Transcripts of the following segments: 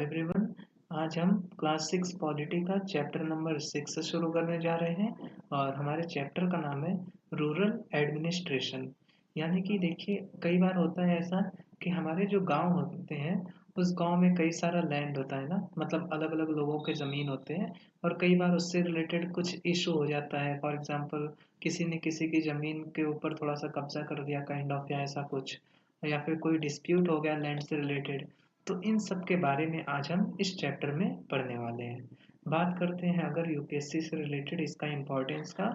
Everyone. आज हम class 6 polity का चैप्टर नंबर 6 से शुरू करने जा रहे हैं और हमारे चैप्टर का नाम है रूरल एडमिनिस्ट्रेशन। यानी कि देखिए, कई बार होता है ऐसा कि हमारे जो गांव होते हैं उस गांव में कई सारा लैंड होता है ना, मतलब अलग अलग लोगों के ज़मीन होते हैं और कई बार उससे रिलेटेड कुछ इशू हो जाता है। फॉर एग्जांपल, किसी ने किसी की ज़मीन के ऊपर थोड़ा सा कब्जा कर दिया, काइंड ऑफ, या ऐसा कुछ, या फिर कोई डिस्प्यूट हो गया लैंड से रिलेटेड। तो इन सब के बारे में आज हम इस चैप्टर में पढ़ने वाले हैं। बात करते हैं अगर यूपीएससी से रिलेटेड इसका इम्पोर्टेंस का,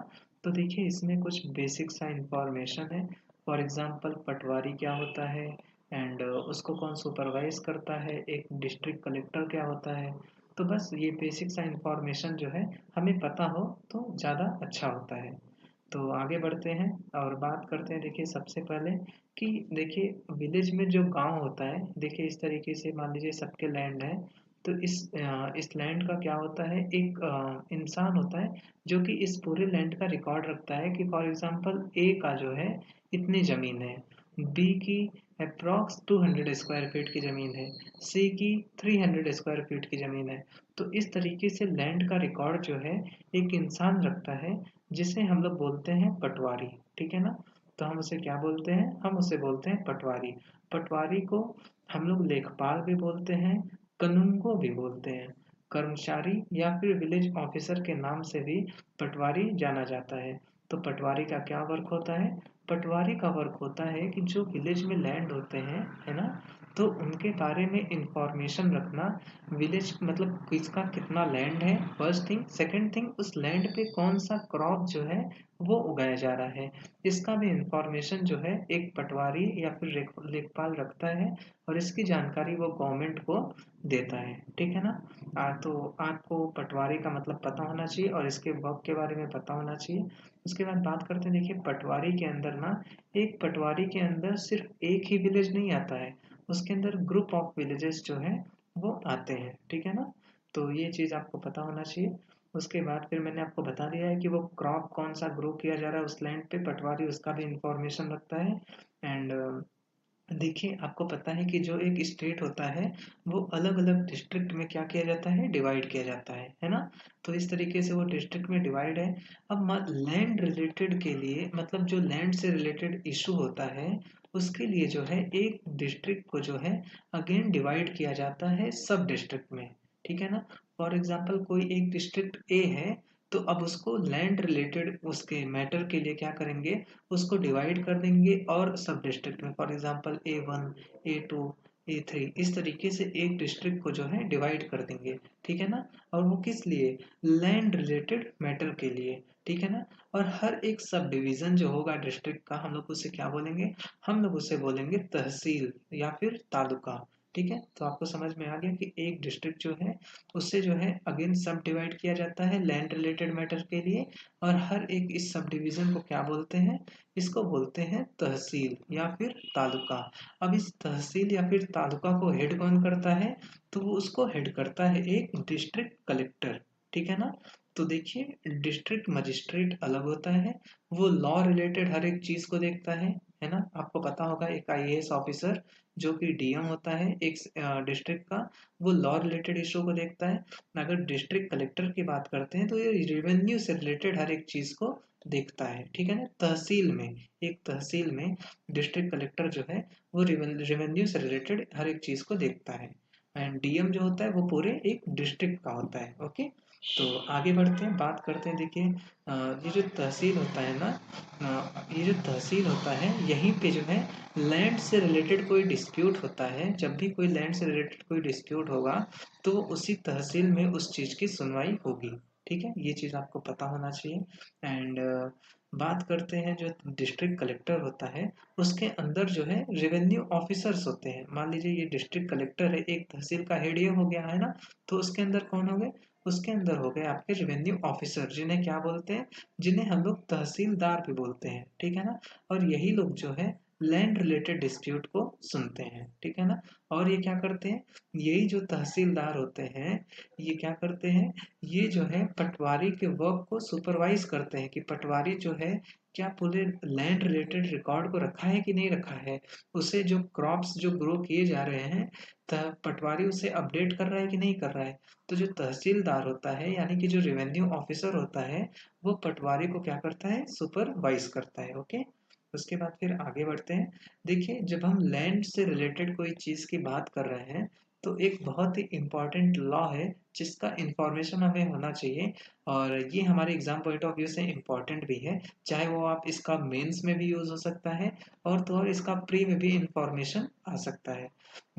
तो देखिए इसमें कुछ बेसिक सा इंफॉर्मेशन है। फॉर एग्जांपल, पटवारी क्या होता है एंड उसको कौन सुपरवाइज करता है, एक डिस्ट्रिक्ट कलेक्टर क्या होता है। तो बस ये बेसिक सा इंफॉर्मेशन जो है हमें पता हो तो ज़्यादा अच्छा होता है। तो आगे बढ़ते हैं और बात करते हैं। देखिए सबसे पहले कि देखिए विलेज में जो गांव होता है, देखिए इस तरीके से मान लीजिए सबके लैंड है। तो इस लैंड का क्या होता है, एक इंसान होता है जो कि इस पूरे लैंड का रिकॉर्ड रखता है कि फॉर एग्जांपल ए का जो है इतनी ज़मीन है, बी की अप्रॉक्स 200 स्क्वायर फीट की ज़मीन है, सी की 300 स्क्वायर फीट की ज़मीन है। तो इस तरीके से लैंड का रिकॉर्ड जो है एक इंसान रखता है, जिसे हम लोग बोलते हैं पटवारी। ठीक है ना। तो हम उसे क्या बोलते हैं, हम उसे बोलते हैं पटवारी। पटवारी को हम लोग लेखपाल भी बोलते हैं, कानूनगो भी बोलते हैं, कर्मचारी या फिर विलेज ऑफिसर के नाम से भी पटवारी जाना जाता है। तो पटवारी का क्या वर्क होता है, पटवारी का वर्क होता है कि जो विलेज में लैंड होते हैं, है ना, तो उनके बारे में इंफॉर्मेशन रखना। विलेज मतलब किसका कितना लैंड है, फर्स्ट थिंग। सेकंड थिंग, उस लैंड पे कौन सा क्रॉप जो है वो उगाया जा रहा है, इसका भी इंफॉर्मेशन जो है एक पटवारी या फिर लेखपाल रखता है और इसकी जानकारी वो गवर्नमेंट को देता है। ठीक है ना। तो आपको पटवारी का मतलब पता होना चाहिए और इसके वर्क के बारे में पता होना चाहिए। उसके बाद बात करते हैं। देखिए पटवारी के अंदर ना, एक पटवारी के अंदर सिर्फ एक ही विलेज नहीं आता है, उसके अंदर ग्रुप ऑफ विलेजेस जो है वो आते हैं। ठीक है ना। तो ये चीज़ आपको पता होना चाहिए। उसके बाद फिर मैंने आपको बता दिया है कि वो क्रॉप कौन सा ग्रो किया जा रहा है उस लैंड पे, पटवारी उसका भी इंफॉर्मेशन रखता है। एंड देखिए आपको पता है कि जो एक स्टेट होता है वो अलग अलग डिस्ट्रिक्ट में क्या किया जाता है, डिवाइड किया जाता है ना। तो इस तरीके से वो डिस्ट्रिक्ट में डिवाइड है। अब लैंड रिलेटेड के लिए, मतलब जो लैंड से रिलेटेड इशू होता है उसके लिए जो है एक डिस्ट्रिक्ट को जो है अगेन डिवाइड किया जाता है सब डिस्ट्रिक्ट में। ठीक है ना। फॉर एग्जाम्पल, कोई एक डिस्ट्रिक्ट ए है, तो अब उसको लैंड रिलेटेड उसके मैटर के लिए क्या करेंगे, उसको डिवाइड कर देंगे और सब डिस्ट्रिक्ट में, for example A1, A2, A3, इस तरीके से एक डिस्ट्रिक्ट को जो है डिवाइड कर देंगे। ठीक है ना। और वो किस लिए, लैंड रिलेटेड मैटर के लिए। ठीक है ना। और हर एक सब डिवीजन जो होगा डिस्ट्रिक्ट का, हम लोग उसे क्या बोलेंगे, हम लोग उसे बोलेंगे तहसील या फिर तालुका। ठीक है। तो आपको समझ में आ गया कि एक डिस्ट्रिक्ट जो है उससे जो है अगेन सब डिवाइड किया जाता है लैंड रिलेटेड मैटर के लिए। और हर एक इस सब डिवीजन को क्या बोलते हैं, इसको बोलते हैं तहसील या फिर तालुका। अब इस तहसील या फिर तालुका को हेड कौन करता है, तो वो उसको हेड करता है एक डिस्ट्रिक्ट कलेक्टर। ठीक है ना। तो देखिए डिस्ट्रिक्ट मजिस्ट्रेट अलग होता है, वो लॉ रिलेटेड हर एक चीज को देखता है ना। आपको पता होगा एक आईएएस ऑफिसर जो कि डीएम होता है एक डिस्ट्रिक्ट का, वो लॉ रिलेटेड इशू को देखता है। अगर डिस्ट्रिक्ट कलेक्टर की बात करते हैं तो ये रेवेन्यू से रिलेटेड हर एक चीज को देखता है। ठीक है ना। तहसील में, एक तहसील में डिस्ट्रिक्ट कलेक्टर जो है वो रेवेन्यू से रिलेटेड हर एक चीज को देखता है। एंड डीएम जो होता है वो पूरे एक डिस्ट्रिक्ट का होता है। ओके। तो आगे बढ़ते हैं, बात करते हैं। देखिए ये जो तहसील होता है ना, ये जो तहसील होता है यहीं पे जो है लैंड से रिलेटेड कोई डिस्प्यूट होता है, जब भी कोई लैंड से रिलेटेड कोई डिस्प्यूट होगा तो उसी तहसील में उस चीज़ की सुनवाई होगी। ठीक है, ये चीज़ आपको पता होना चाहिए। एंड बात करते हैं, जो डिस्ट्रिक्ट कलेक्टर होता है उसके अंदर जो है रेवेन्यू ऑफिसर्स होते हैं। मान लीजिए ये डिस्ट्रिक्ट कलेक्टर है, एक तहसील का हेड ये हो गया है ना, तो उसके अंदर कौन हो गए, उसके अंदर हो गए आपके रेवेन्यू ऑफिसर, जिन्हें क्या बोलते हैं, जिन्हें हम लोग तहसीलदार भी बोलते हैं। ठीक है ना। और यही लोग जो है लैंड रिलेटेड डिस्प्यूट को सुनते हैं। ठीक है ना। और ये क्या करते हैं, यही जो तहसीलदार होते हैं ये क्या करते हैं, ये जो है पटवारी के वर्क को सुपरवाइज करते हैं कि पटवारी जो है क्या पूरे लैंड रिलेटेड रिकॉर्ड को रखा है कि नहीं रखा है, उसे जो क्रॉप्स जो ग्रो किए जा रहे हैं पटवारी उसे अपडेट कर रहा है कि नहीं कर रहा है। तो जो तहसीलदार होता है यानी कि जो रेवेन्यू ऑफिसर होता है वो पटवारी को क्या करता है, सुपरवाइज करता है। ओके, उसके बाद फिर आगे बढ़ते हैं। देखिए जब हम लैंड से रिलेटेड कोई चीज़ की बात कर रहे हैं तो एक बहुत ही इम्पॉर्टेंट लॉ है जिसका इंफॉर्मेशन हमें होना चाहिए, और ये हमारे एग्जाम पॉइंट ऑफ व्यू से इम्पॉर्टेंट भी है। चाहे वो आप इसका मेंस में भी यूज हो सकता है और तो और इसका प्री में भी इंफॉर्मेशन आ सकता है।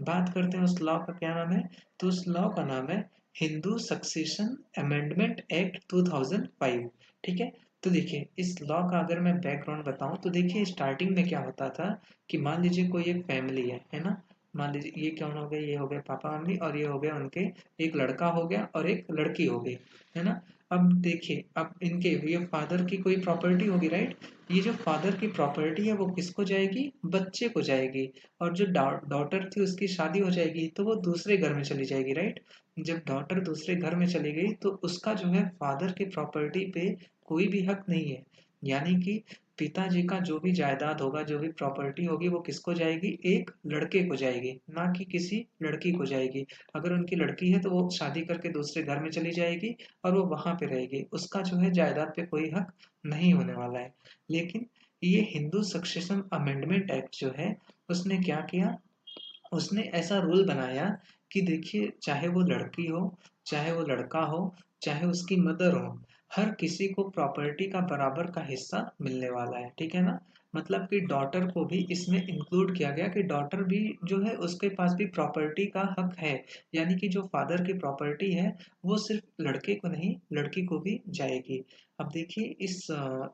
बात करते हैं उस लॉ का क्या नाम है, तो उस लॉ का नाम है हिंदू सक्सेशन अमेंडमेंट एक्ट 2005। ठीक है, तो देखिए इस लॉ का अगर मैं बैकग्राउंड बताऊं तो देखिए स्टार्टिंग में क्या होता था कि मान लीजिए कोई एक फैमिली है ना, मान लीजिए ये कौन हो गए, ये हो गए पापा मम्मी और ये हो गया उनके एक लड़का हो गया और एक लड़की हो गई, है ना। अब देखिए अब इनके ये फादर की कोई प्रॉपर्टी होगी, राइट। ये जो फादर की प्रॉपर्टी है वो किसको जाएगी, बच्चे को जाएगी। और जो डॉटर थी उसकी शादी हो जाएगी तो वो दूसरे घर में चली जाएगी, राइट। जब डॉटर दूसरे घर में चली गई तो उसका जो है फादर की प्रॉपर्टी पे कोई भी हक नहीं है। यानी कि पिताजी का जो भी जायदाद होगा, जो भी प्रॉपर्टी होगी वो किसको जाएगी, एक लड़के को जाएगी, ना कि किसी लड़की को जाएगी। अगर उनकी लड़की है तो वो शादी करके दूसरे घर में चली जाएगी और वो वहां पे रहेगी, उसका जो है जायदाद पे कोई हक नहीं होने वाला है। लेकिन ये हिंदू सक्सेशन अमेंडमेंट एक्ट जो है उसने क्या किया, उसने ऐसा रूल बनाया कि देखिए चाहे वो लड़की हो, चाहे वो लड़का हो, चाहे उसकी मदर हो, हर किसी को प्रॉपर्टी का बराबर का हिस्सा मिलने वाला है। ठीक है ना, मतलब कि डॉटर को भी इसमें इंक्लूड किया गया कि डॉटर भी जो है उसके पास भी प्रॉपर्टी का हक है। यानी कि जो फादर की प्रॉपर्टी है वो सिर्फ लड़के को नहीं लड़की को भी जाएगी। अब देखिए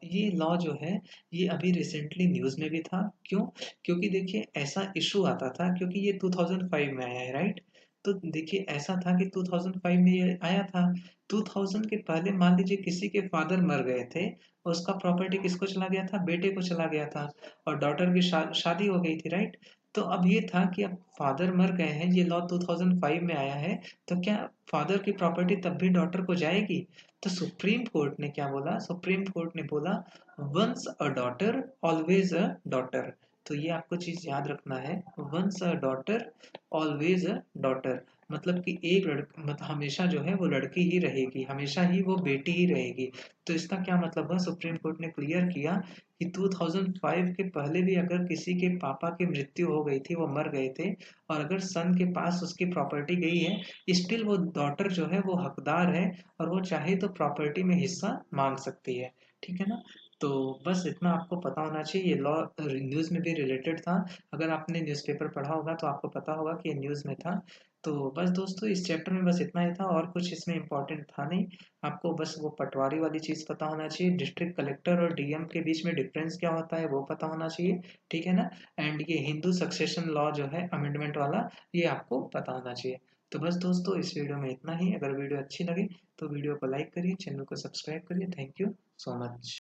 ये लॉ जो है ये अभी रिसेंटली न्यूज़ में भी था। क्यों, क्योंकि देखिए ऐसा इशू आता था क्योंकि ये 2005 में आया है, राइट। तो देखिए ऐसा था कि 2005 में ये आया था। 2000 के पहले मान लीजिए किसी के फादर मर गए थे, उसका प्रॉपर्टी किसको चला गया था, बेटे को चला गया था। और डॉटर की शादी हो गई थी, राइट। तो अब ये था कि अब फादर मर गए हैं, ये लॉ 2005 में आया है, तो क्या फादर की प्रॉपर्टी तब भी डॉटर को जाएगी। तो सुप्रीम कोर्ट ने क्या बोला, सुप्रीम कोर्ट ने बोला once a daughter always a daughter. तो ये आपको चीज याद रखना है, once a daughter always a daughter. मतलब कि एक मतलब हमेशा जो है वो लड़की ही रहेगी, हमेशा ही वो बेटी ही रहेगी। तो इसका क्या मतलब है, सुप्रीम कोर्ट ने क्लियर किया कि 2005 के पहले भी अगर किसी के पापा की मृत्यु हो गई थी, वो मर गए थे, और अगर सन के पास उसकी प्रॉपर्टी गई है, स्टिल वो डॉटर जो है वो हकदार है और वो चाहे तो प्रॉपर्टी में हिस्सा मांग सकती है। ठीक है ना। तो बस इतना आपको पता होना चाहिए, ये लॉ न्यूज़ में भी रिलेटेड था। अगर आपने न्यूज़पेपर पढ़ा होगा तो आपको पता होगा कि ये न्यूज़ में था। तो बस दोस्तों इस चैप्टर में बस इतना ही था, और कुछ इसमें इम्पोर्टेंट था नहीं। आपको बस वो पटवारी वाली चीज़ पता होना चाहिए, डिस्ट्रिक्ट कलेक्टर और डीएम के बीच में डिफरेंस क्या होता है वो पता होना चाहिए। ठीक है ना। एंड ये हिंदू सक्सेशन लॉ जो है अमेंडमेंट वाला, ये आपको पता होना चाहिए। तो बस दोस्तों इस वीडियो में इतना ही। अगर वीडियो अच्छी लगी तो वीडियो को लाइक करिए, चैनल को सब्सक्राइब करिए। Thank you so much.